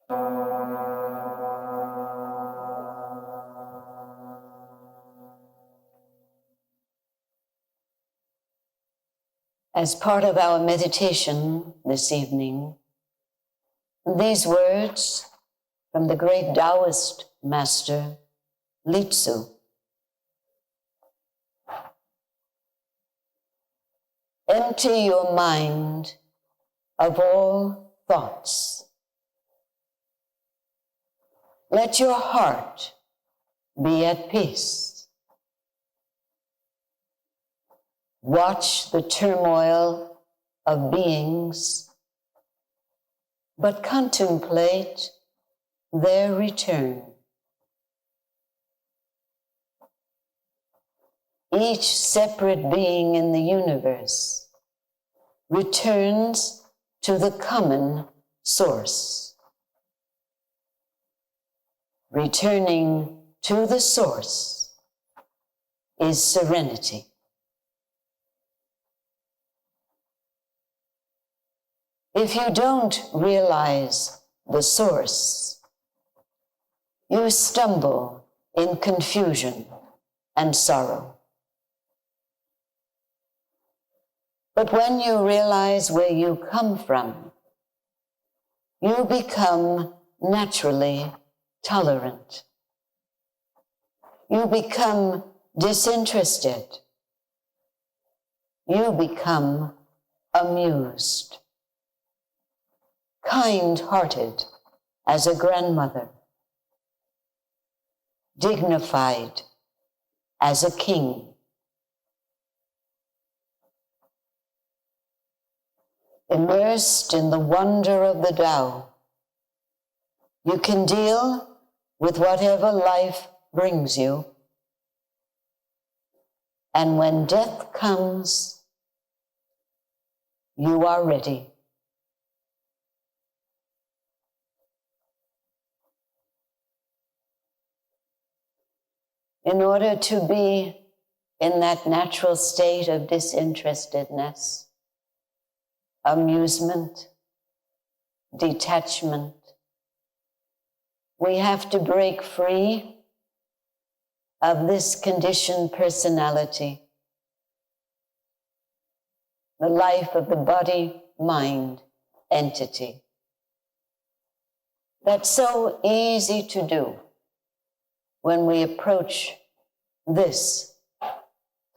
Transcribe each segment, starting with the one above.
As part of our meditation this evening, these words from the great Taoist master, Litsu. Empty your mind of all thoughts. Let your heart be at peace. Watch the turmoil of beings, but contemplate their return. Each separate being in the universe returns to the common source. Returning to the source is serenity. If you don't realize the source, you stumble in confusion and sorrow. But when you realize where you come from, you become naturally tolerant. You become disinterested. You become amused. Kind-hearted as a grandmother, dignified as a king. Immersed in the wonder of the Tao, you can deal with whatever life brings you. And when death comes, you are ready. In order to be in that natural state of disinterestedness, amusement, detachment, we have to break free of this conditioned personality, the life of the body-mind entity. That's so easy to do when we approach this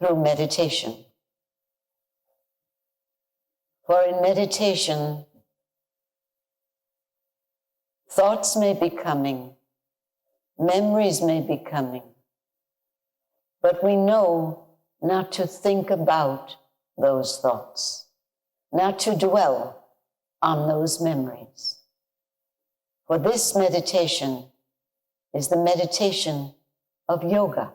through meditation. For in meditation, thoughts may be coming, memories may be coming, but we know not to think about those thoughts, not to dwell on those memories. For this meditation is the meditation of yoga,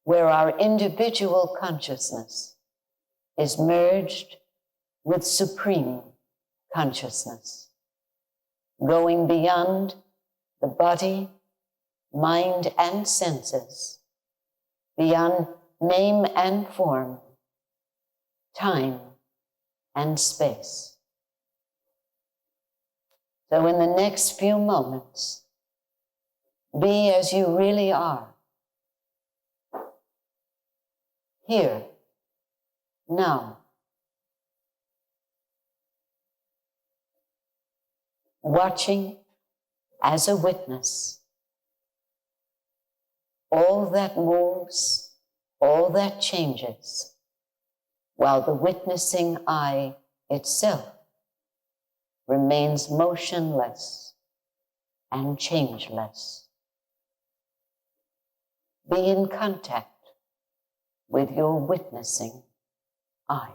where our individual consciousness is merged with supreme consciousness, going beyond the body, mind, and senses, beyond name and form, time and space. So in the next few moments, be as you really are. Here, now. Watching as a witness all that moves, all that changes, while the witnessing eye itself remains motionless and changeless. Be in contact with your witnessing eye.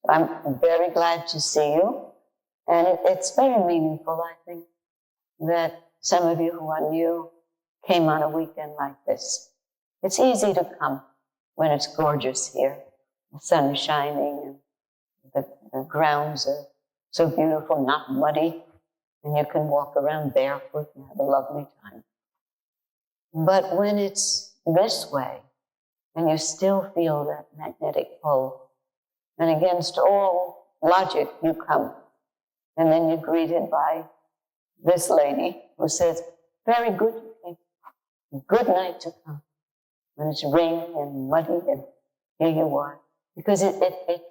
I'm very glad to see you, and it's very meaningful, I think, that some of you who are new came on a weekend like this. It's easy to come when it's gorgeous here. The sun is shining and the grounds are so beautiful, not muddy, and you can walk around barefoot and have a lovely time. But when it's this way, and you still feel that magnetic pull, and against all logic, you come. And then you're greeted by this lady who says, very good evening, good night to come. When it's raining and muddy, and here you are. Because it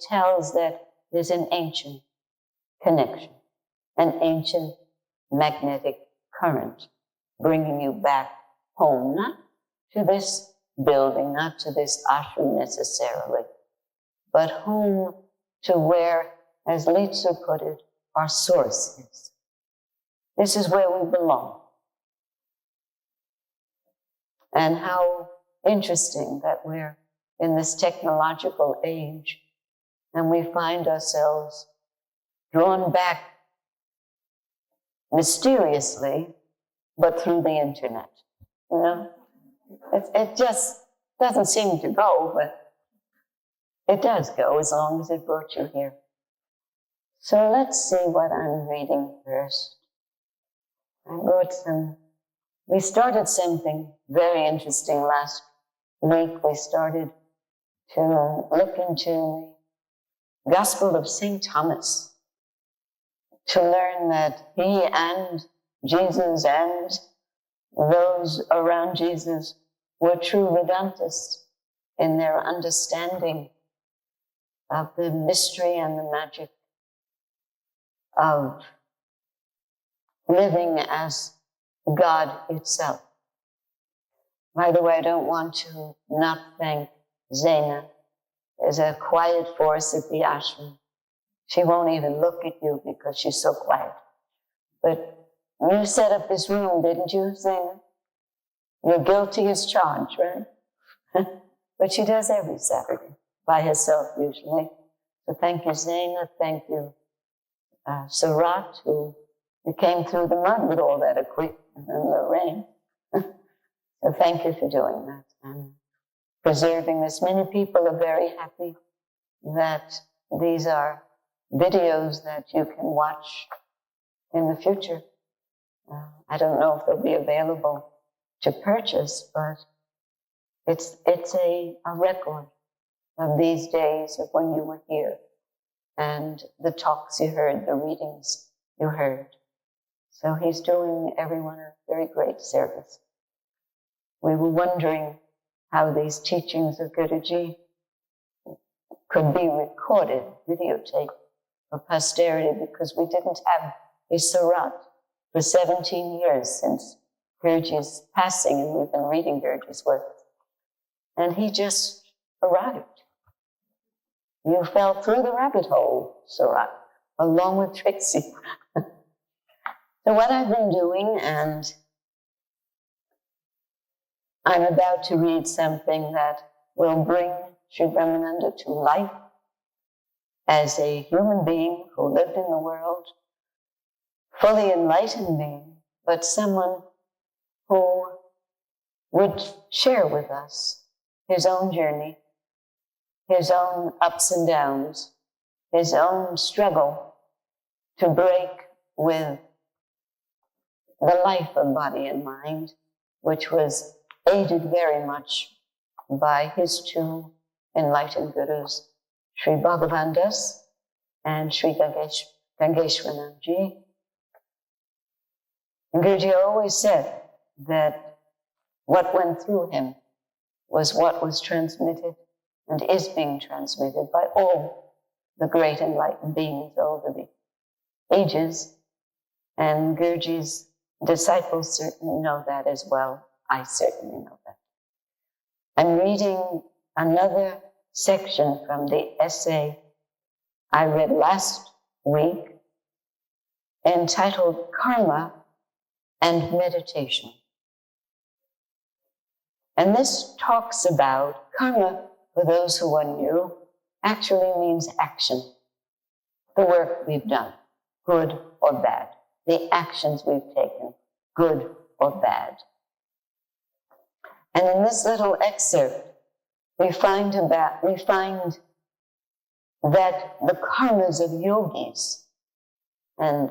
tells that there's an ancient connection, an ancient magnetic current bringing you back home, not to this building, not to this ashram necessarily, but home to where, as Litsu put it, our source is. This is where we belong. And how interesting that we're in this technological age and we find ourselves drawn back mysteriously, but through the internet. You know, it just doesn't seem to go, but it does go as long as it brought you here. So let's see what I'm reading first. We started something very interesting last week. We started to look into the Gospel of St. Thomas to learn that he and Jesus and those around Jesus were true Vedantists in their understanding of the mystery and the magic of living as God itself. By the way, I don't want to not thank Zaina. There's a quiet force at the ashram. She won't even look at you because she's so quiet. But you set up this room, didn't you, Zaina? You're guilty as charged, right? But she does every Saturday by herself usually. So thank you, Zaina. Thank you, Surat, who came through the mud with all that equipment and the rain. So thank you for doing that and preserving this. Many people are very happy that these are videos that you can watch in the future. I don't know if they'll be available to purchase, but it's a record of these days of when you were here and the talks you heard, the readings you heard. So he's doing everyone a very great service. We were wondering how these teachings of Guruji could be recorded, videotaped for posterity, because we didn't have a Surat for 17 years since Guruji's passing, and we've been reading Guruji's work. And he just arrived. You fell through the rabbit hole, Surat, along with Trixie. So what I've been doing, and I'm about to read something that will bring Sri Brahmananda to life as a human being who lived in the world, fully enlightened being, but someone who would share with us his own journey, his own ups and downs, his own struggle to break with the life of body and mind, which was aided very much by his two enlightened gurus, Sri Bhagavan Das and Sri Gangeshwaranji. And Guruji always said that what went through him was what was transmitted and is being transmitted by all the great enlightened beings over the ages. And Guruji's disciples certainly know that as well. I certainly know that. I'm reading another section from the essay I read last week entitled Karma and Meditation. And this talks about karma, for those who are new, actually means action. The work we've done, good or bad. The actions we've taken, good or bad. And in this little excerpt, we find that the karmas of yogis, and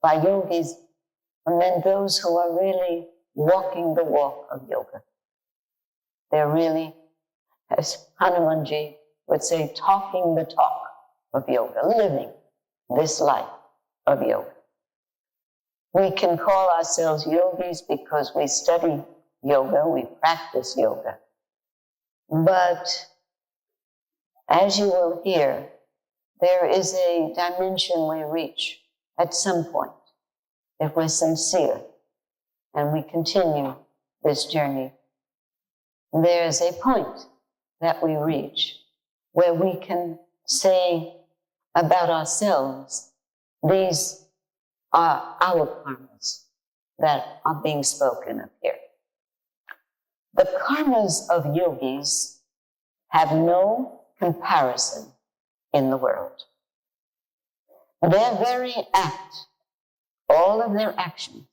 by yogis, I meant those who are really walking the walk of yoga. They're really, as Hanumanji would say, talking the talk of yoga, living this life of yoga. We can call ourselves yogis because we study yoga, we practice yoga. But as you will hear, there is a dimension we reach at some point if we're sincere and we continue this journey. There's a point that we reach where we can say about ourselves, these are our karmas that are being spoken of here. The karmas of yogis have no comparison in the world. Their very act, all of their actions,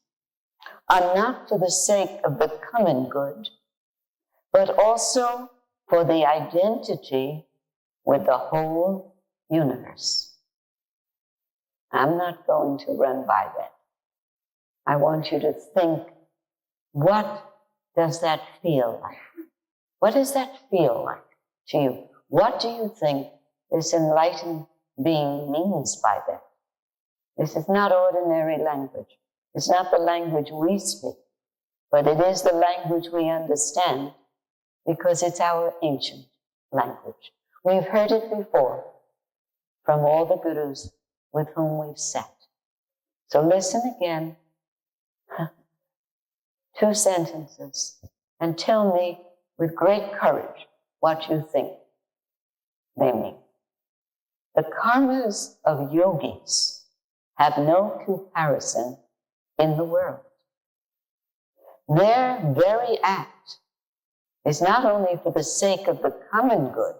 are not for the sake of the common good, but also for the identity with the whole universe. I'm not going to run by that. I want you to think, what does that feel like? What does that feel like to you? What do you think this enlightened being means by that? This is not ordinary language. It's not the language we speak, but it is the language we understand because it's our ancient language. We've heard it before from all the gurus with whom we've sat. So listen again, 2 sentences, and tell me with great courage what you think they mean. The karmas of yogis have no comparison in the world. Their very act is not only for the sake of the common good,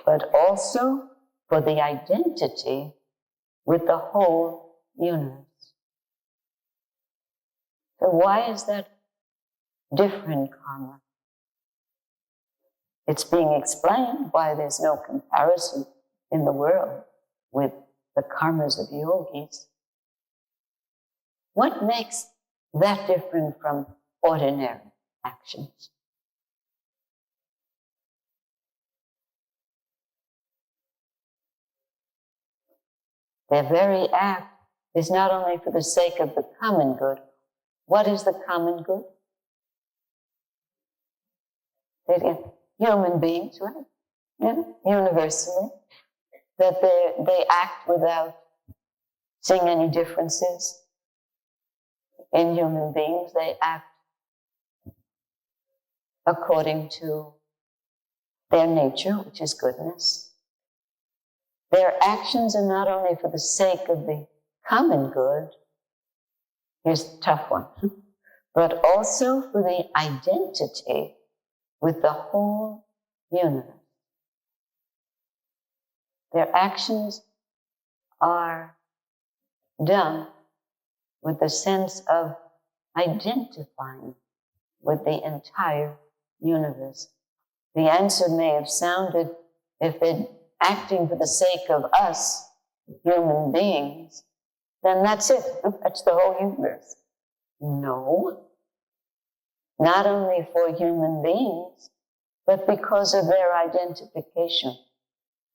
but also for the identity with the whole universe. So why is that different karma? It's being explained why there's no comparison in the world with the karmas of yogis. What makes that different from ordinary actions? Their very act is not only for the sake of the common good. What is the common good? Human beings, right? Yeah, universally. That they act without seeing any differences in human beings. They act according to their nature, which is goodness. Their actions are not only for the sake of the common good, here's the tough one, but also for the identity with the whole universe. Their actions are done with the sense of identifying with the entire universe. The answer may have sounded, if they're acting for the sake of us, human beings, then that's it. That's the whole universe. No. Not only for human beings, but because of their identification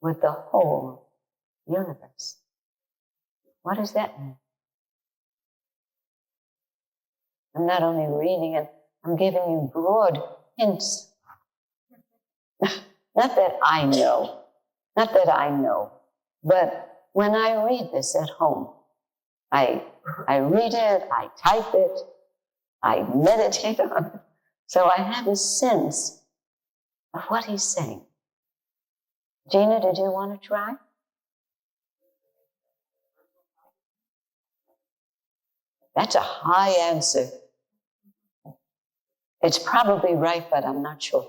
with the whole universe. What does that mean? I'm not only reading it, I'm giving you broad hints. Not that I know, but when I read this at home, I read it, I type it, I meditate on it, so I have a sense of what he's saying. Gina, did you want to try? That's a high answer. It's probably right, but I'm not sure.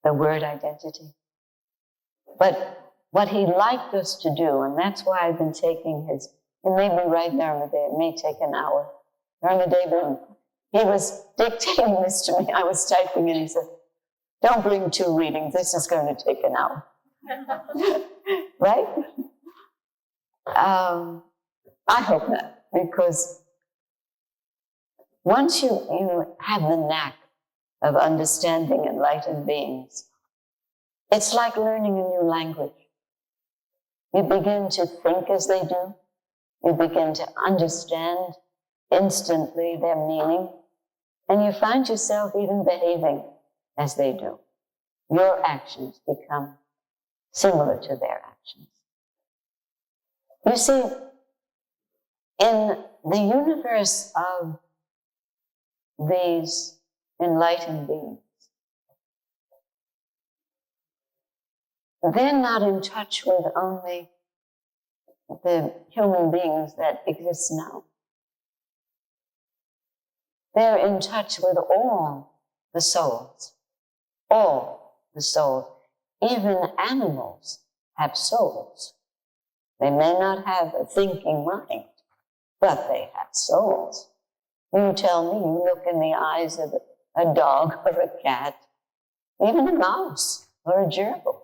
The word identity. But what he liked us to do, and that's why I've been taking it made me write Dharmadev, it may take an hour. Dharmadev, he was dictating this to me. I was typing and he said, don't bring 2 readings, this is going to take an hour. Right? I hope not, because once you have the knack of understanding enlightened beings, it's like learning a new language. You begin to think as they do. You begin to understand instantly their meaning. And you find yourself even behaving as they do. Your actions become similar to their actions. You see, in the universe of these enlightened beings, they're not in touch with only the human beings that exist now. They're in touch with all the souls. All the souls. Even animals have souls. They may not have a thinking mind, but they have souls. You tell me, you look in the eyes of a dog or a cat, even a mouse or a gerbil.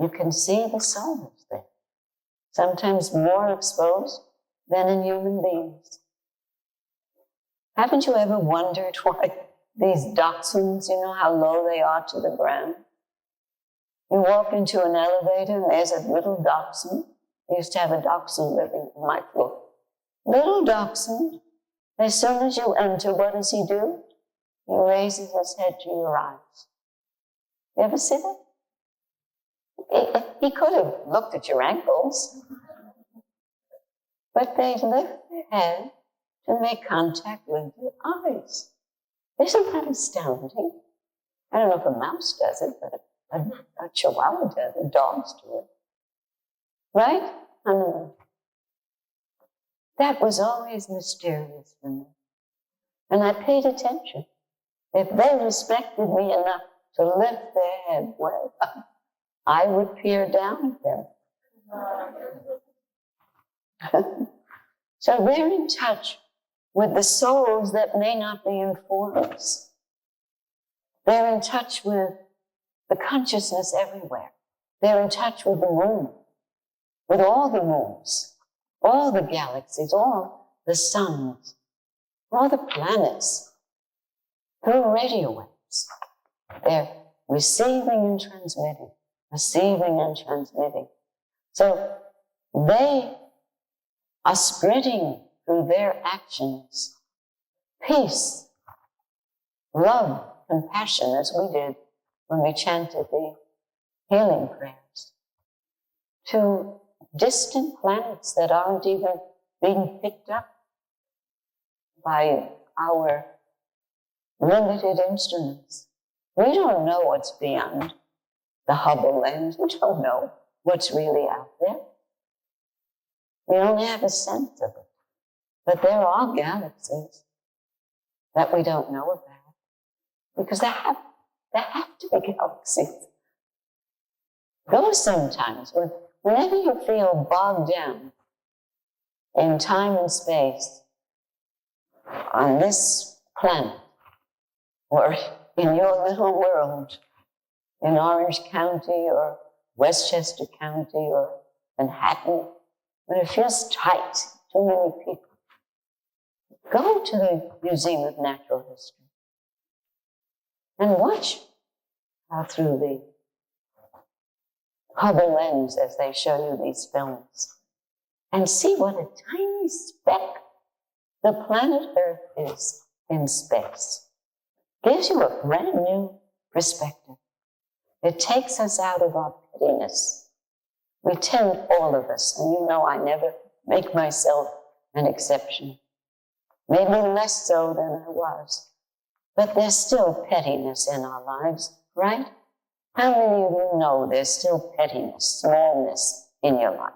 You can see the souls there, sometimes more exposed than in human beings. Haven't you ever wondered why these dachshunds, you know how low they are to the ground? You walk into an elevator and there's a little dachshund. I used to have a dachshund living on my floor. Little dachshund. As soon as you enter, what does he do? He raises his head to your eyes. You ever see that? He could have looked at your ankles, but they lift their head to make contact with your eyes. Isn't that astounding? I don't know if a mouse does it, but a chihuahua does it. Dogs do it. Right? I know. That was always mysterious for me. And I paid attention. If they respected me enough to lift their head way up, I would peer down at them. So they're in touch with the souls that may not be in forms. They're in touch with the consciousness everywhere. They're in touch with the moon, with all the moons, all the galaxies, all the suns, all the planets, through radio waves. They're receiving and transmitting, receiving and transmitting. So they are spreading through their actions peace, love, compassion, as we did when we chanted the healing prayers, to distant planets that aren't even being picked up by our limited instruments. We don't know what's beyond the Hubble lens. We don't know what's really out there. We only have a sense of it. But there are galaxies that we don't know about, because there have to be galaxies. Go sometimes, whenever you feel bogged down in time and space on this planet, or in your little world, in Orange County or Westchester County or Manhattan, when it feels tight, too many people, go to the Museum of Natural History and watch through the Hubble lens as they show you these films, and see what a tiny speck the planet Earth is in space. Gives you a brand new perspective. It takes us out of our pettiness. We tend, all of us, and you know I never make myself an exception. Maybe less so than I was. But there's still pettiness in our lives, right? How many of you know there's still pettiness, smallness in your life?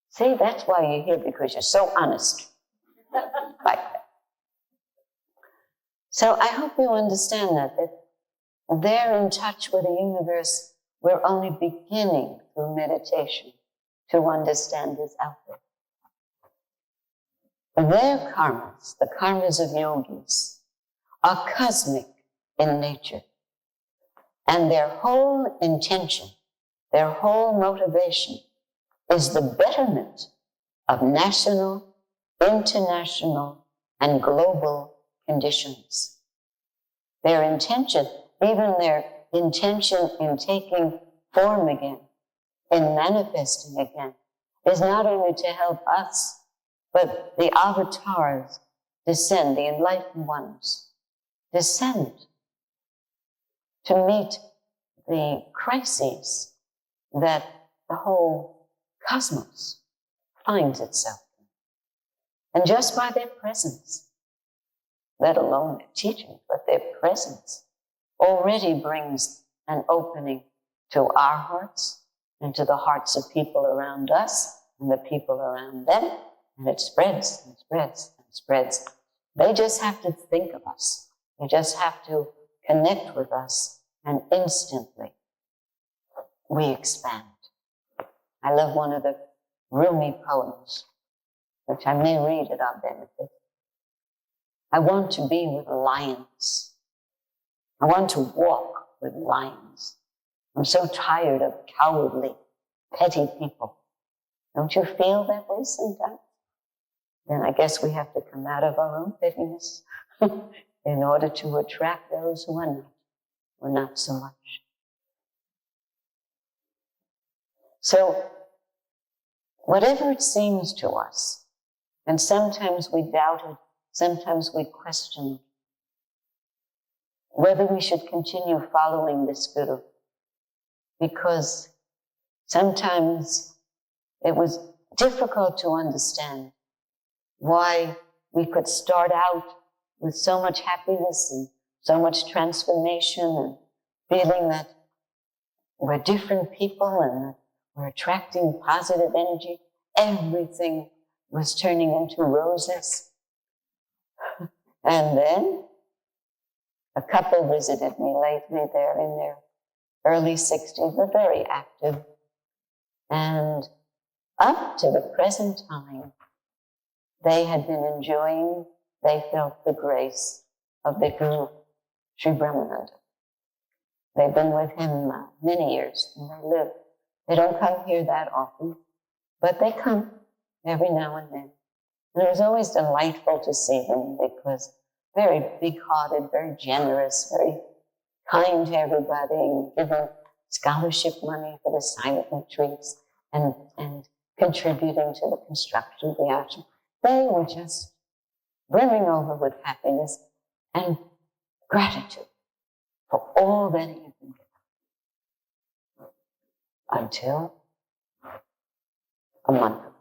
See, that's why you're here, because you're so honest. Like that. So I hope you understand that they're in touch with a universe we're only beginning through meditation to understand is out there. Their karmas, the karmas of yogis, are cosmic in nature. And their whole intention, their whole motivation is the betterment of national, international, and global conditions. Their intention, even their intention in taking form again, in manifesting again is not only to help us, but the avatars descend, the enlightened ones descend to meet the crises that the whole cosmos finds itself in. And just by their presence, let alone their teaching, but their presence already brings an opening to our hearts and to the hearts of people around us and the people around them. And it spreads and spreads and spreads. They just have to think of us. They just have to connect with us, and instantly we expand. I love one of the Rumi poems, which I may read at our benefit. I want to be with lions. I want to walk with lions. I'm so tired of cowardly, petty people. Don't you feel that way sometimes? Then I guess we have to come out of our own pettiness in order to attract those who are not, or not so much. So, whatever it seems to us, and sometimes we doubted, sometimes we questioned whether we should continue following this guru, because sometimes it was difficult to understand why we could start out with so much happiness and so much transformation and feeling that we're different people and that we're attracting positive energy. Everything was turning into roses. And then a couple visited me lately. They're in their early 60s, but very active. And up to the present time, they had been enjoying, they felt the grace of the Guru, Sri Brahmananda. They've been with him many years, and they live. They don't come here that often, but they come every now and then. And it was always delightful to see them because very big-hearted, very generous, very kind to everybody, giving scholarship money for the silent retreats and contributing to the construction of the ashram. They were just brimming over with happiness and gratitude for all that he had been given. Until a month ago.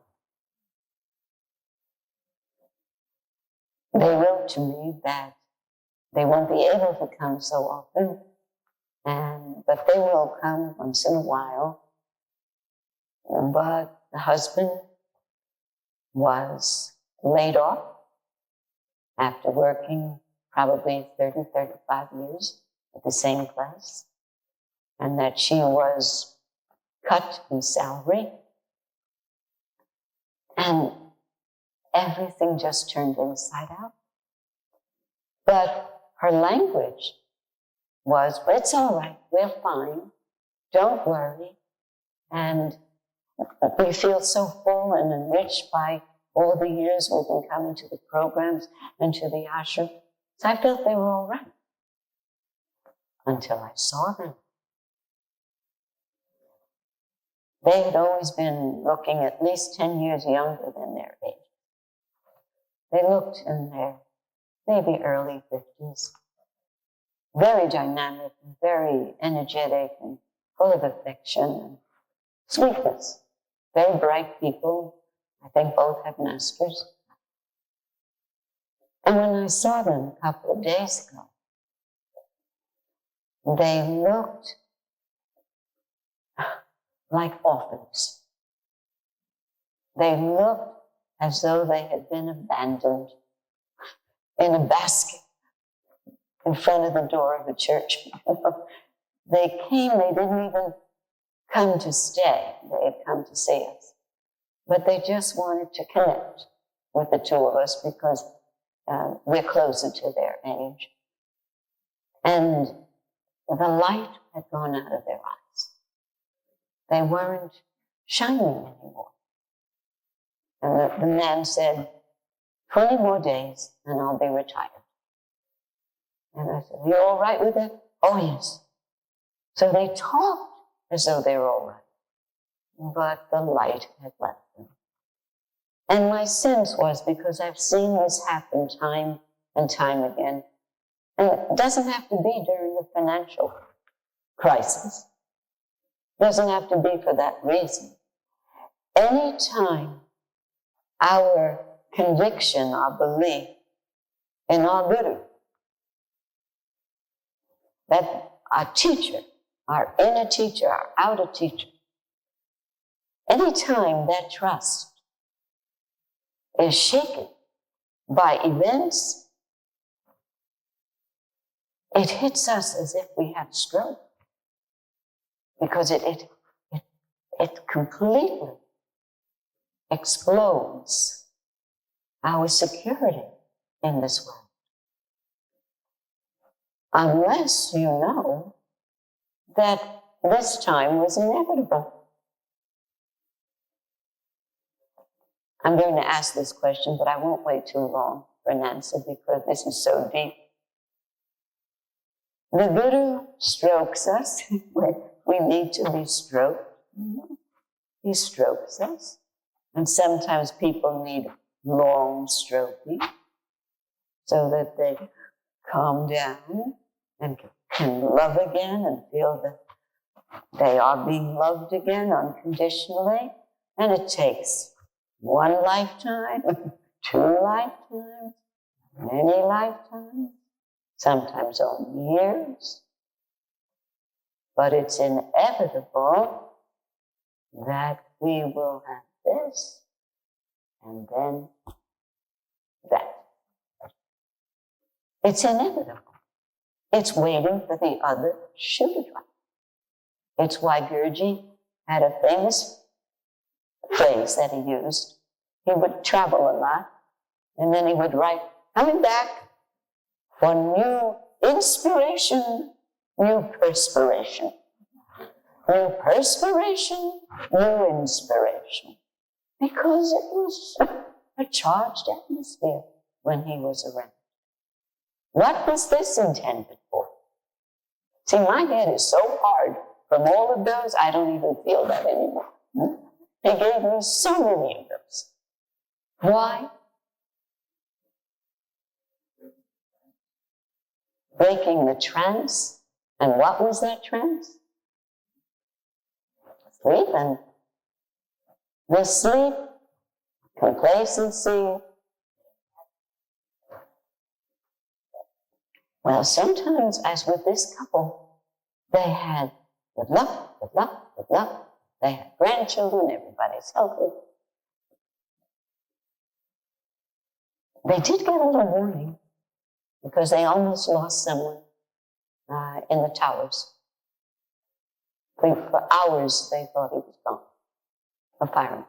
They wrote to me that they won't be able to come so often, but they will come once in a while. But the husband was laid off after working probably 30, 35 years at the same place, and that she was cut in salary, and everything just turned inside out. But her language was, it's all right, we're fine, don't worry. And we feel so full and enriched by all the years we've been coming to the programs and to the ashram. So I felt they were all right until I saw them. They had always been looking at least 10 years younger than their age. They looked in their maybe early 50s. Very dynamic, and very energetic, and full of affection and sweetness. Very bright people. I think both have masters. And when I saw them a couple of days ago, they looked like orphans. They looked as though they had been abandoned in a basket in front of the door of a church. They came, they didn't even come to stay. They had come to see us. But they just wanted to connect with the two of us because we're closer to their age. And the light had gone out of their eyes. They weren't shining anymore. And the man said, 20 more days and I'll be retired. And I said, you all right with it? Oh, yes. So they talked as though they were all right. but the light had left them. And my sense was, because I've seen this happen time and time again, and it doesn't have to be during a financial crisis. It doesn't have to be for that reason. Any time our conviction, our belief in our Guru, that our teacher, our inner teacher, our outer teacher, any time that trust is shaken by events, it hits us as if we had stroke, because it completely explodes our security in this world. Unless you know that this time was inevitable. I'm going to ask this question, but I won't wait too long for an answer because this is so deep. The Guru strokes us when we need to be stroked. He strokes us. And sometimes people need long stroking so that they calm down and can love again and feel that they are being loved again unconditionally. And it takes one lifetime, 2 lifetimes, many lifetimes, sometimes only years. But it's inevitable that we will have this and then that. It's inevitable. It's waiting for the other shoe to drop. It's why Guruji had a famous phrase that he used. He would travel a lot, and then he would write, coming back for new inspiration, new perspiration. New perspiration, new inspiration. Because it was a charged atmosphere when he was around. What was this intended for? See, my head is so hard from all of those, I don't even feel that anymore. He gave me so many of those. Why? Breaking the trance. And what was that trance? Sleep. And the sleep, complacency. Well, sometimes, as with this couple, they had good luck, good luck, good luck. They had grandchildren, everybody's healthy. They did get a little warning because they almost lost someone in the towers. For hours, they thought he was gone. A fireman,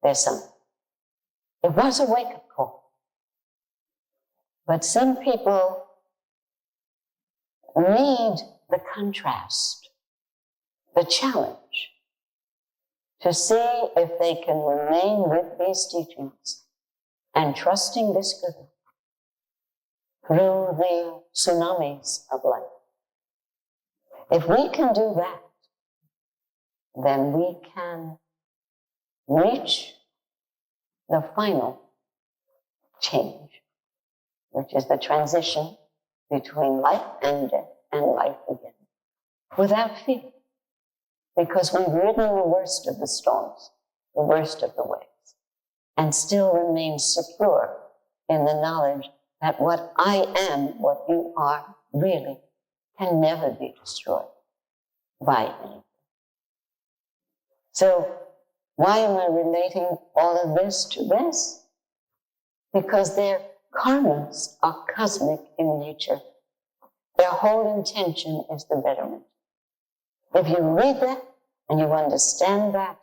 their son. It was a wake-up call. But some people need the contrast, the challenge, to see if they can remain with these teachings and trusting this Guru through the tsunamis of life. If we can do that, then we can reach the final change, which is the transition between life and death and life again, without fear. Because we've ridden the worst of the storms, the worst of the waves, and still remain secure in the knowledge that what I am, what you are, really can never be destroyed by anything. So, why am I relating all of this to this? Because their karmas are cosmic in nature. Their whole intention is the betterment. If you read that and you understand that,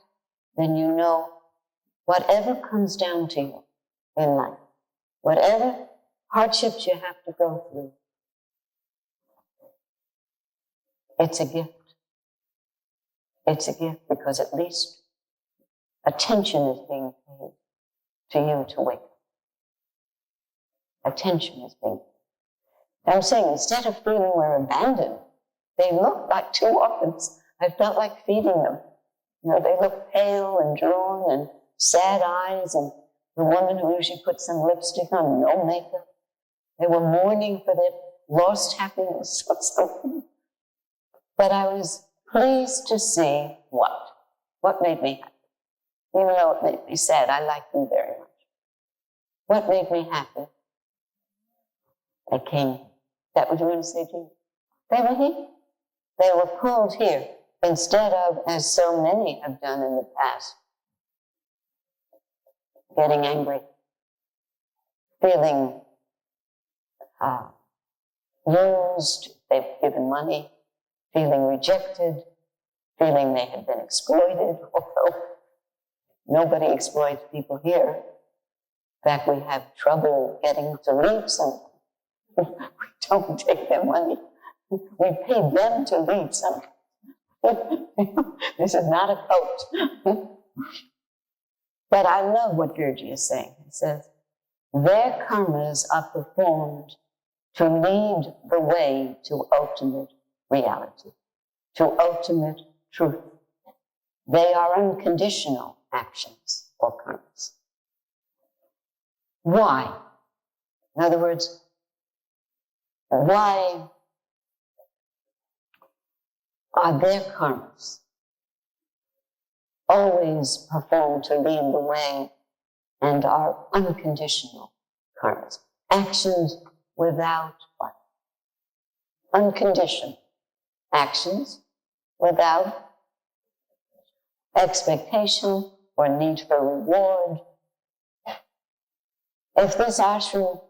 then you know whatever comes down to you in life, whatever hardships you have to go through, it's a gift. It's a gift because at least attention is being paid to you to wake up. Attention is being paid. I'm saying instead of feeling we're abandoned, they look like 2 orphans. I felt like feeding them. They look pale and drawn and sad eyes, and the woman who usually puts some lipstick on, no makeup. They were mourning for their lost happiness or something. But I was pleased to see what made me happy. Even though it made me sad, I liked them very much. What made me happy? They came. Is that what you want to say, Jean? They were here. They were pulled here instead of, as so many have done in the past, getting angry, feeling used, they've given money, feeling rejected, feeling they had been exploited, although nobody exploits people here. In fact, we have trouble getting to leave something. We don't take their money. We pay them to leave something. This is not a cult. But I love what Gurdjieff is saying. He says, their karmas are performed to lead the way to ultimate reality, to ultimate truth. They are unconditional actions or karmas. Why? In other words, why are their karmas always performed to lead the way and are unconditional karmas? Actions without what? Unconditioned actions without expectation or need for reward. If this ashram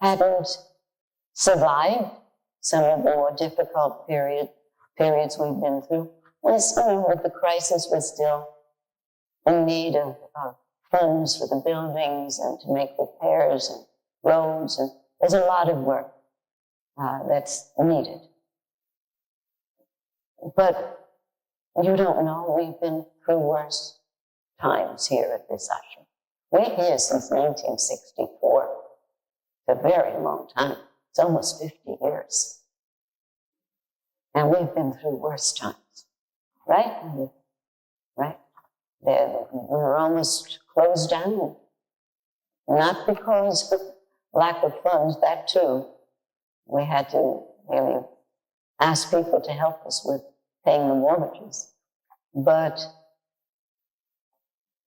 hadn't survived some of the more difficult periods we've been through, with the crisis, was still in need of funds for the buildings and to make repairs and roads, and there's a lot of work that's needed. But you don't know, we've been through worse times here at this ashram. We're here since 1964. It's a very long time. It's almost 50 years. And we've been through worse times, right? Right? We were almost closed down. Not because of lack of funds, that too. We had to really ask people to help us with paying the mortgages. But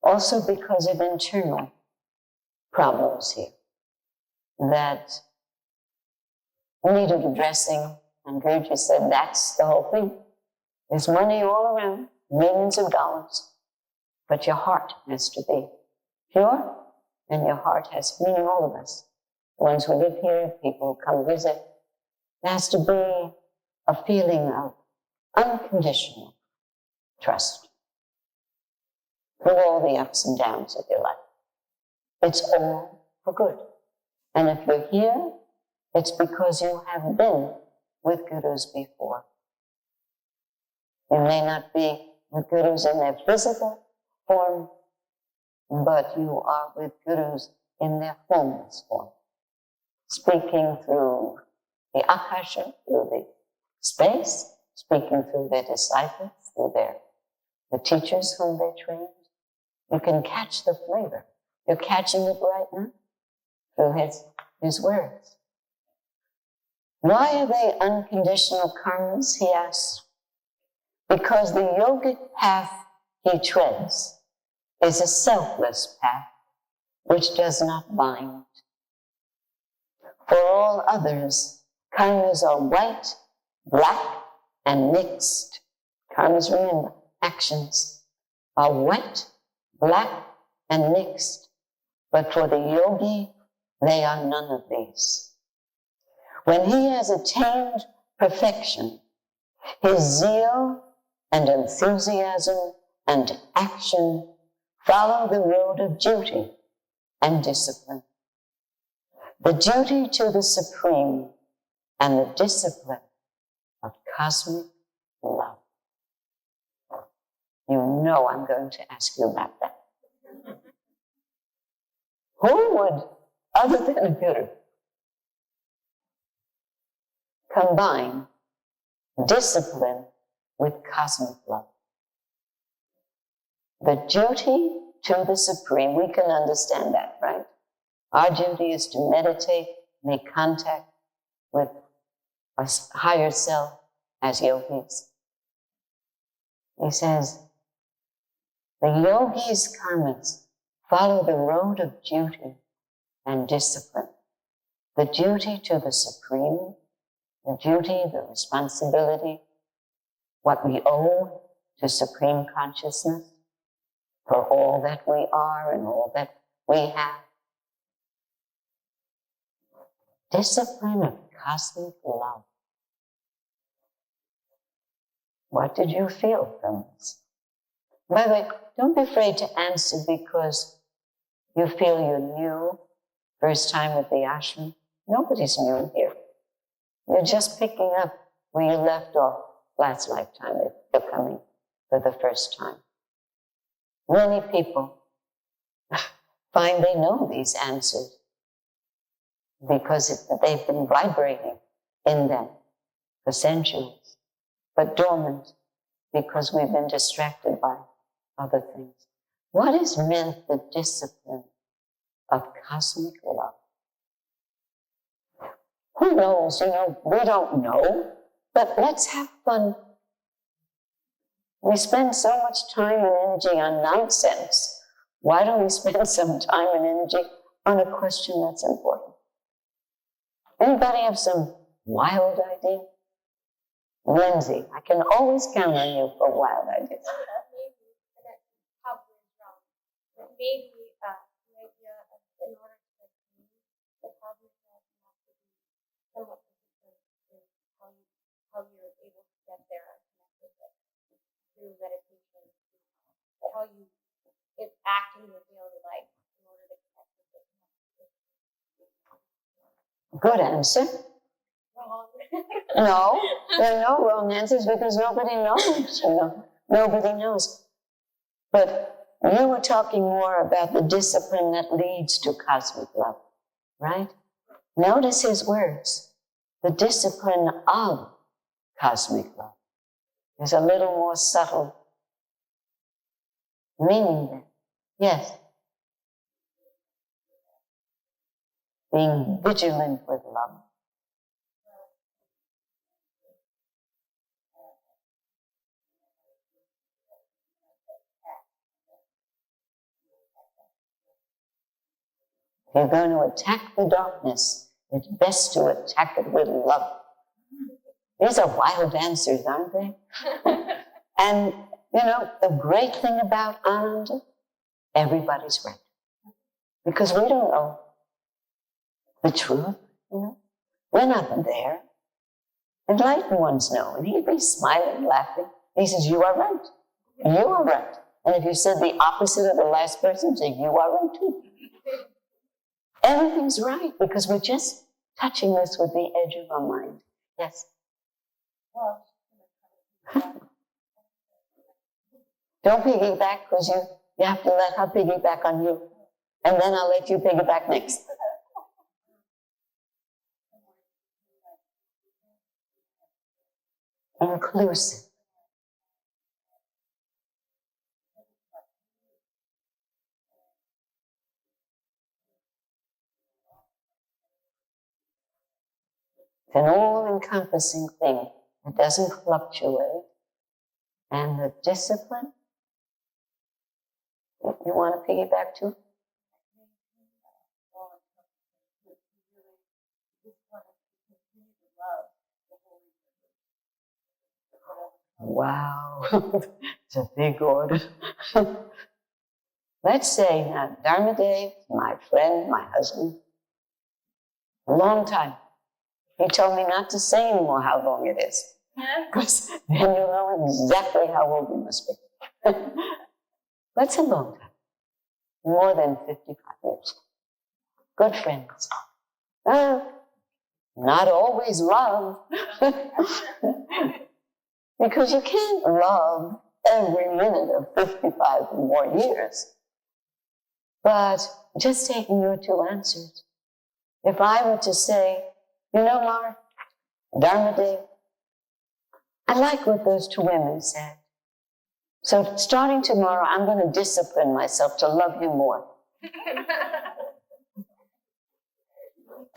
also because of internal problems here that needed addressing. And Gurdjieff said, that's the whole thing. There's money all around, millions of dollars, but your heart has to be pure, and your heart has, meaning all of us, the ones who live here, people who come visit. There has to be a feeling of unconditional trust through all the ups and downs of your life. It's all for good. And if you're here, it's because you have been with gurus before. You may not be with gurus in their physical form, but you are with gurus in their formless form, speaking through the akasha, through the space, speaking through their disciples, through the teachers whom they trained. You can catch the flavor. You're catching it right now through his words. Why are they unconditional karmas, he asks? Because the yogic path he treads is a selfless path which does not bind. For all others, karmas are white, black, and mixed. Karmas, remember, actions are white, black, and mixed. But for the yogi, they are none of these. When he has attained perfection, his zeal and enthusiasm and action follow the road of duty and discipline. The duty to the Supreme and the discipline of cosmic love. You know I'm going to ask you about that. Who would, other than a guru, combine discipline with cosmic love? The duty to the Supreme, we can understand that, right? Our duty is to meditate, make contact with a higher self as yogis. He says, the yogis' karmas follow the road of duty and discipline. The duty to the Supreme, the duty, the responsibility, what we owe to Supreme Consciousness for all that we are and all that we have. Discipline of cosmic love. What did you feel from this? By the way, don't be afraid to answer because you feel you're new, first time at the ashram. Nobody's new here. You're just picking up where you left off last lifetime if you're coming for the first time. Many people find they know these answers because they've been vibrating in them for centuries, but dormant because we've been distracted by other things. What is meant the discipline of cosmic love? Who knows? We don't know, but let's have fun. We spend so much time and energy on nonsense. Why don't we spend some time and energy on a question that's important? Anybody have some wild idea? Lindsay, I can always count on you for wild ideas. Maybe, and that probably is wrong, but maybe the idea of in order to achieve the cosmic love, you have to be somewhat disciplined in how you're able to get there and connect with it through meditation, how you act in your daily life in order to connect with it. Good answer. Wrong. No, there are no wrong answers because nobody knows, Nobody knows. But you were talking more about the discipline that leads to cosmic love, right? Notice his words. The discipline of cosmic love. There's a little more subtle meaning there. Yes. Being vigilant with love. If you're going to attack the darkness, it's best to attack it with love. These are wild answers, aren't they? And, the great thing about Ananda, everybody's right. Because we don't know the truth, We're not there. Enlightened ones know. And he'd be smiling, laughing. He says, you are right. You are right. And if you said the opposite of the last person, say, you are right too. Everything's right because we're just touching this with the edge of our mind. Yes? Don't piggyback because you have to let her piggyback on you. And then I'll let you piggyback next. Inclusive. It's an all-encompassing thing. It doesn't fluctuate. And the discipline, you want to piggyback too? Wow, it's a big order. Let's say now, Dharmadev, my friend, my husband, a long time. He told me not to say anymore how long it is. Because then you'll know exactly how old we must be. That's a long time. More than 55 years. Good friends. Not always love. Because you can't love every minute of 55 or more years. But just taking your two answers. If I were to say, Laura, Dharmadev, I like what those two women said. So starting tomorrow, I'm going to discipline myself to love you more.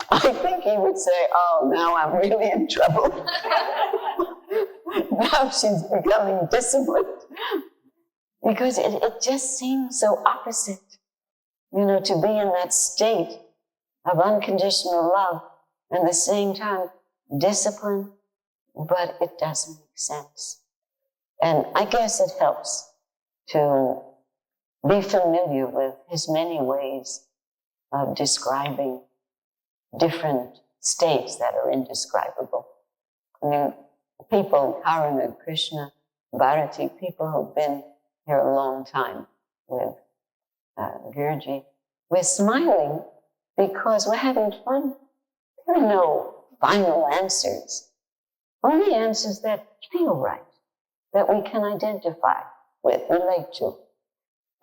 I think he would say, oh, now I'm really in trouble. Now she's becoming disciplined. Because it just seems so opposite, to be in that state of unconditional love and at the same time discipline, but it doesn't make sense. And I guess it helps to be familiar with his many ways of describing different states that are indescribable. I mean, people, Karuna, Krishna, Bharati, people who've been here a long time with Gurji, we're smiling because we're having fun. There are no final answers, only answers that feel right, that we can identify with, relate to.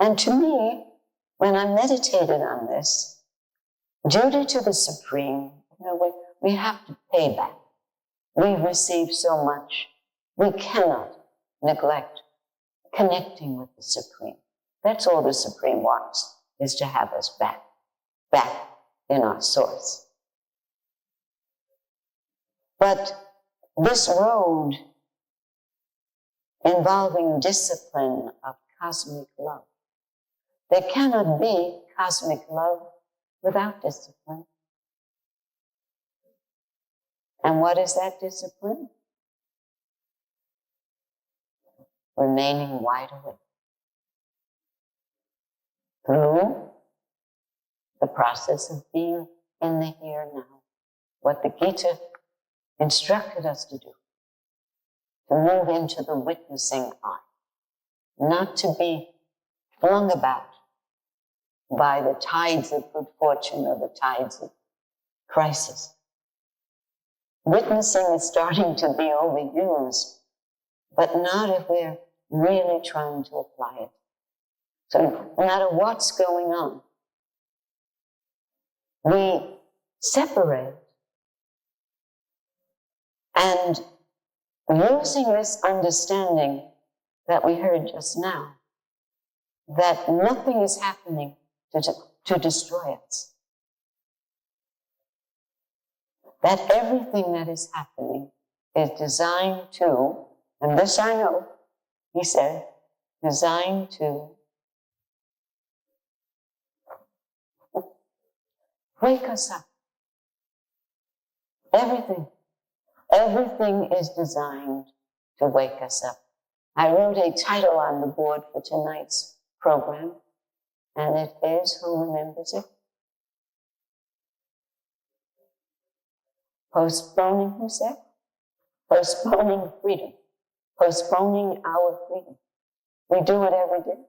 And to me, when I meditated on this, duty to the Supreme, we have to pay back. We've received so much. We cannot neglect connecting with the Supreme. That's all the Supreme wants, is to have us back in our source. But this road involving discipline of cosmic love, there cannot be cosmic love without discipline. And what is that discipline? Remaining wide awake through the process of being in the here and now. What the Gita instructed us to do, to move into the witnessing eye, not to be flung about by the tides of good fortune or the tides of crisis. Witnessing is starting to be overused, but not if we're really trying to apply it. So no matter what's going on, we separate, and using this understanding that we heard just now, that nothing is happening to destroy us. That everything that is happening is designed to, and this I know, he said, designed to wake us up. Everything is designed to wake us up. I wrote a title on the board for tonight's program, and it is, who remembers it? Postponing, who said? Postponing freedom. Postponing our freedom. We do it every day.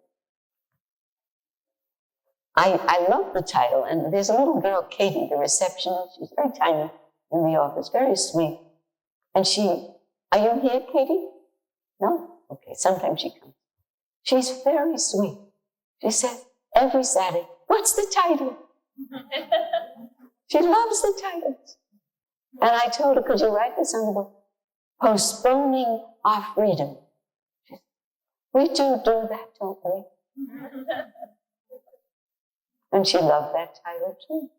I love the title, and there's a little girl, Katie, the receptionist. She's very tiny in the office, very sweet. And are you here, Katie? No? Okay, sometimes she comes. She's very sweet. She says every Saturday, what's the title? She loves the titles. And I told her, could you write this on the board? Postponing our freedom. We do that, don't we? And she loved that title too.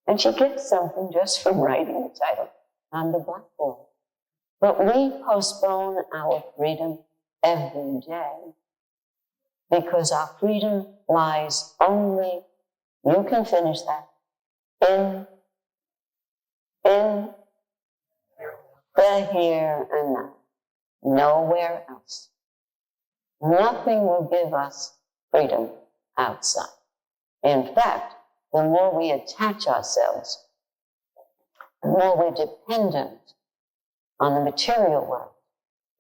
And she gets something just from writing the title on the blackboard. But we postpone our freedom every day because our freedom lies only, you can finish that, in the here and now. Nowhere else. Nothing will give us freedom outside. In fact, the more we attach ourselves, the more we're dependent on the material world,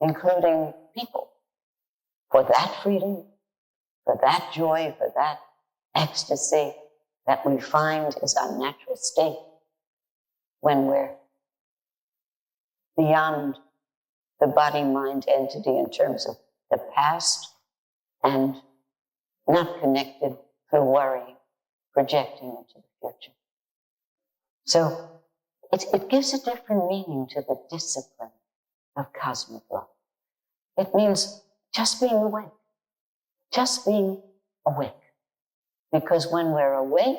including people, for that freedom, for that joy, for that ecstasy that we find is our natural state when we're beyond the body-mind entity in terms of the past and not connected through worry, projecting into the future. So it gives a different meaning to the discipline of cosmic love. It means just being awake. Just being awake. Because when we're awake,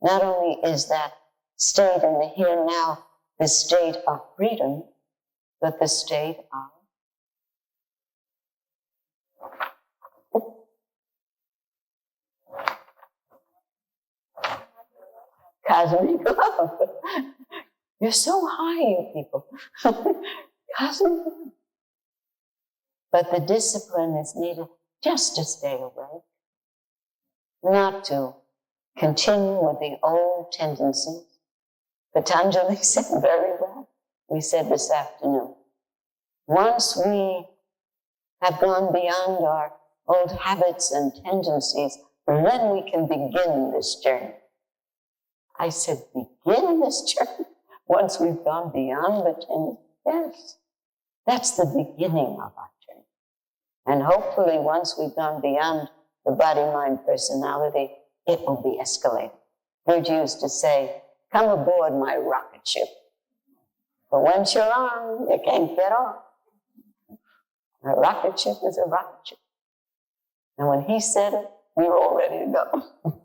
not only is that state in the here and now the state of freedom, but the state of cosmic love. You're so high, you people. Cosmic love. But the discipline is needed just to stay awake, not to continue with the old tendencies. Patanjali said very well, we said this afternoon, once we have gone beyond our old habits and tendencies, then we can begin this journey. I said, begin this journey? Once we've gone beyond the tendencies? Yes, that's the beginning of our journey. And hopefully once we've gone beyond the body, mind, personality, it will be escalated. We're used to say, come aboard my rocket ship. But once you're on, you can't get off. A rocket ship is a rocket ship. And when he said it, we were all ready to go.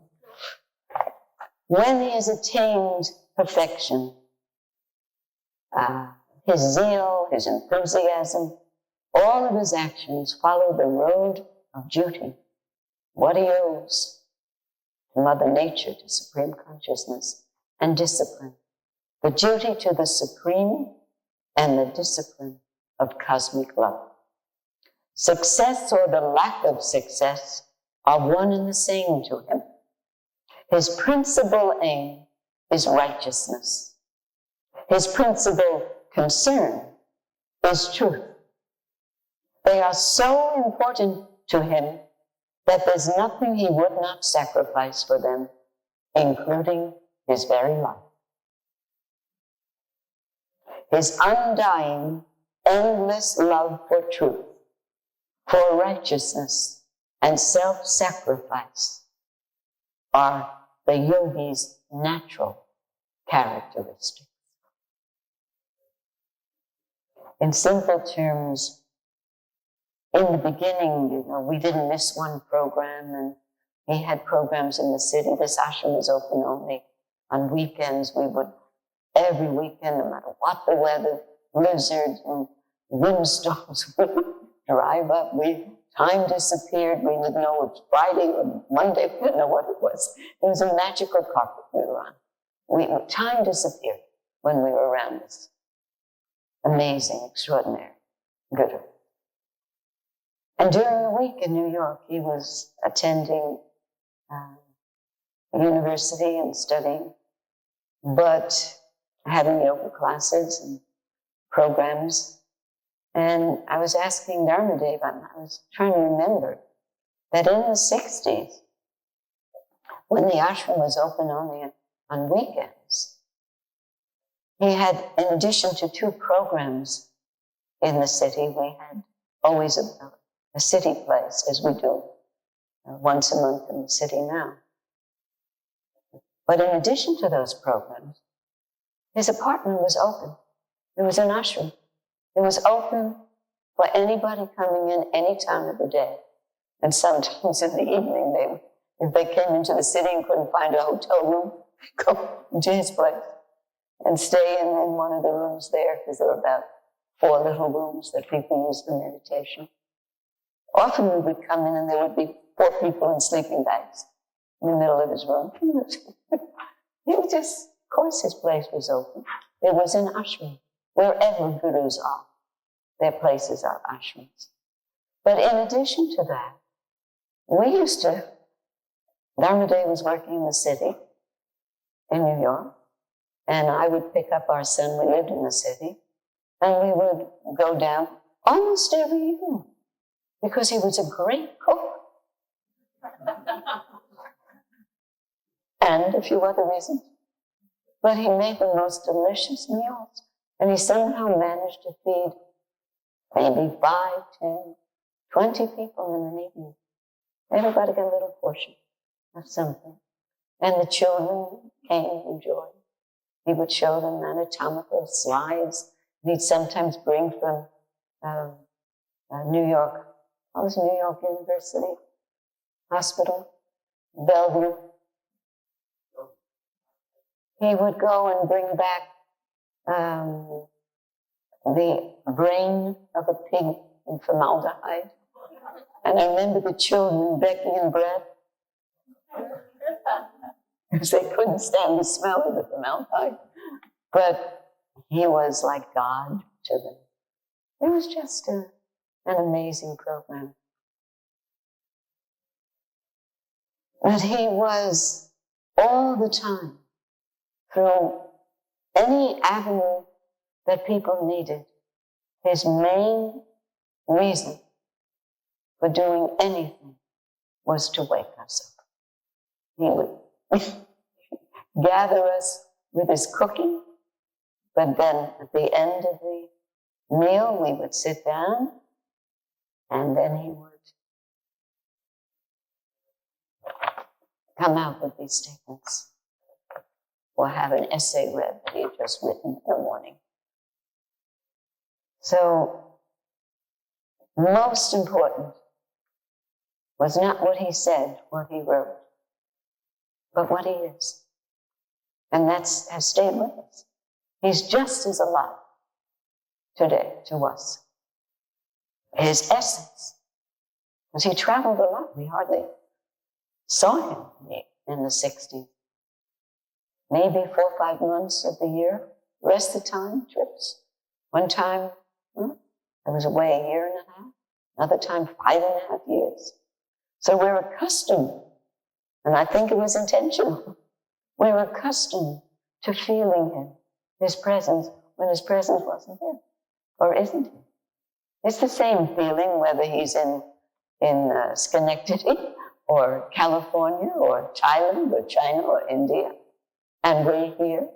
When he has attained perfection, his zeal, his enthusiasm, all of his actions follow the road of duty. What he owes to Mother Nature, to Supreme Consciousness, and discipline. The duty to the Supreme and the discipline of cosmic love. Success or the lack of success are one and the same to him. His principal aim is righteousness. His principal concern is truth. They are so important to him that there's nothing he would not sacrifice for them, including his very life. His undying, endless love for truth, for righteousness, and self-sacrifice are the yogi's natural characteristics. In simple terms, in the beginning, we didn't miss one program, and he had programs in the city. This ashram was open only on weekends. We would, every weekend, no matter what the weather, blizzards and windstorms, we would drive up. Time disappeared. We didn't know it was Friday or Monday. We didn't know what it was. It was a magical carpet we were on. Time disappeared when we were around this amazing, extraordinary Guru. And during the week in New York, he was attending university and studying, but having yoga classes and programs. And I was asking Dharmadev, I was trying to remember that in the 60s, when the ashram was open only on weekends, he had, in addition to 2 programs in the city, we had always a city place, as we do once a month in the city now. But in addition to those programs, his apartment was open. It was an ashram. It was open for anybody coming in any time of the day. And sometimes in the evening, if they came into the city and couldn't find a hotel room, go to his place and stay in one of the rooms there, because there were about 4 little rooms that people used for meditation. Often we would come in and there would be 4 people in sleeping bags in the middle of his room. He was just, of course his place was open. It was an ashram. Wherever gurus are, their places are ashrams. But in addition to that, Dharmadev was working in the city in New York, and I would pick up our son, we lived in the city, and we would go down almost every evening, because he was a great cook. And a few other reasons. But he made the most delicious meals. And he somehow managed to feed maybe 5, 10, 20 people in an evening. Everybody got a little portion of something. And the children came and enjoyed. He would show them anatomical slides. And he'd sometimes bring from New York was New York University Hospital, Bellevue. He would go and bring back the brain of a pig in formaldehyde. And I remember the children begging bread because they couldn't stand the smell of the formaldehyde. But he was like God to them. It was just an amazing program. But he was all the time, through any avenue that people needed, his main reason for doing anything was to wake us up. He would gather us with his cooking, but then at the end of the meal, we would sit down, and then he would come out with these statements, or have an essay read that he had just written in the morning. So, most important was not what he said, what he wrote, but what he is. And that has stayed with us. He's just as alive today to us. His essence, because he traveled a lot. We hardly saw him in the 60s. Maybe 4 or 5 months of the year. The rest of the time, trips. One time, I was away a year and a half. Another time, 5.5 years. So we're accustomed, and I think it was intentional, we're accustomed to feeling him, his presence, when his presence wasn't there, or isn't he? It's the same feeling whether he's in Schenectady, or California, or Thailand, or China, or India, and we're here,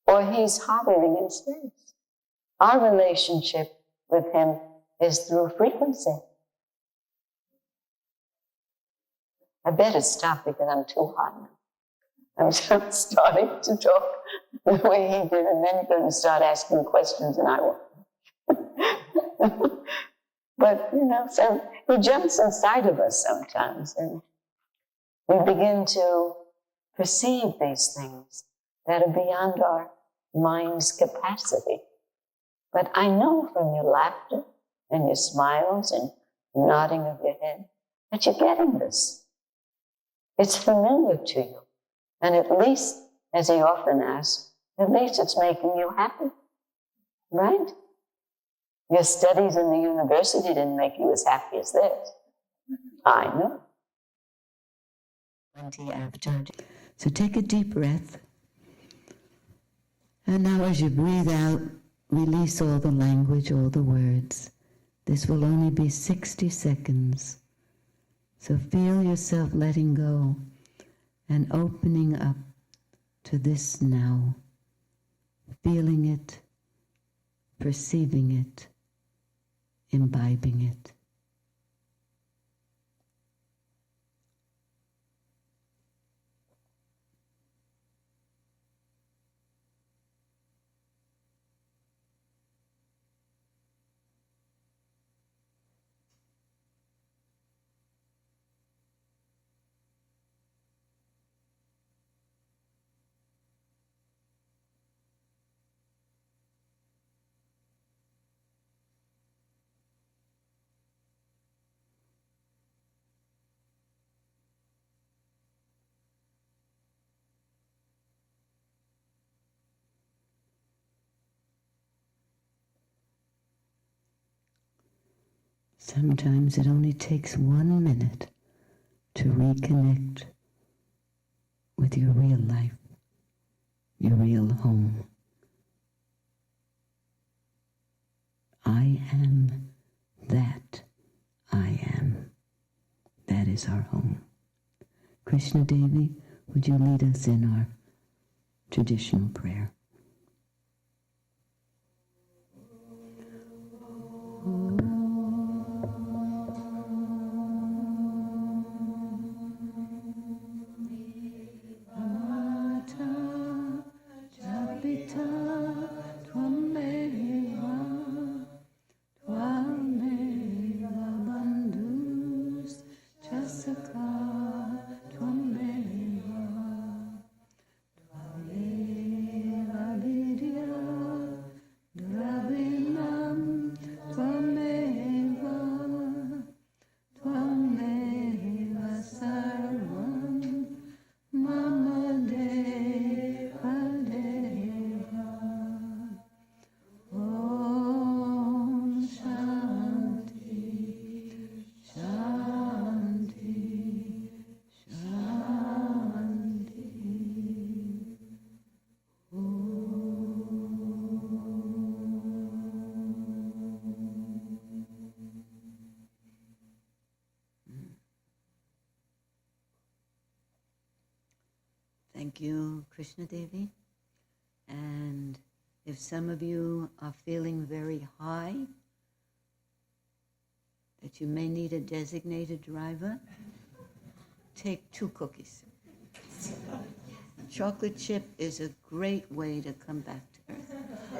or he's hovering in space. Our relationship with him is through frequency. I better stop because I'm too hot now. I'm just starting to talk the way he did, and then you're going to start asking questions, and I won't. But, so he jumps inside of us sometimes, and we begin to perceive these things that are beyond our mind's capacity. But I know from your laughter and your smiles and nodding of your head that you're getting this. It's familiar to you. And at least, as he often asks, at least it's making you happy. Right? Your studies in the university didn't make you as happy as this. I know. 20 after. So take a deep breath. And now as you breathe out, release all the language, all the words. This will only be 60 seconds. So feel yourself letting go and opening up to this now. Feeling it, perceiving it, imbibing it. Sometimes it only takes 1 minute to reconnect with your real life, your real home. I am that I am. That is our home. Krishna Devi, would you lead us in our traditional prayer? Krishna Devi. And if some of you are feeling very high, that you may need a designated driver, take 2 cookies. Chocolate chip is a great way to come back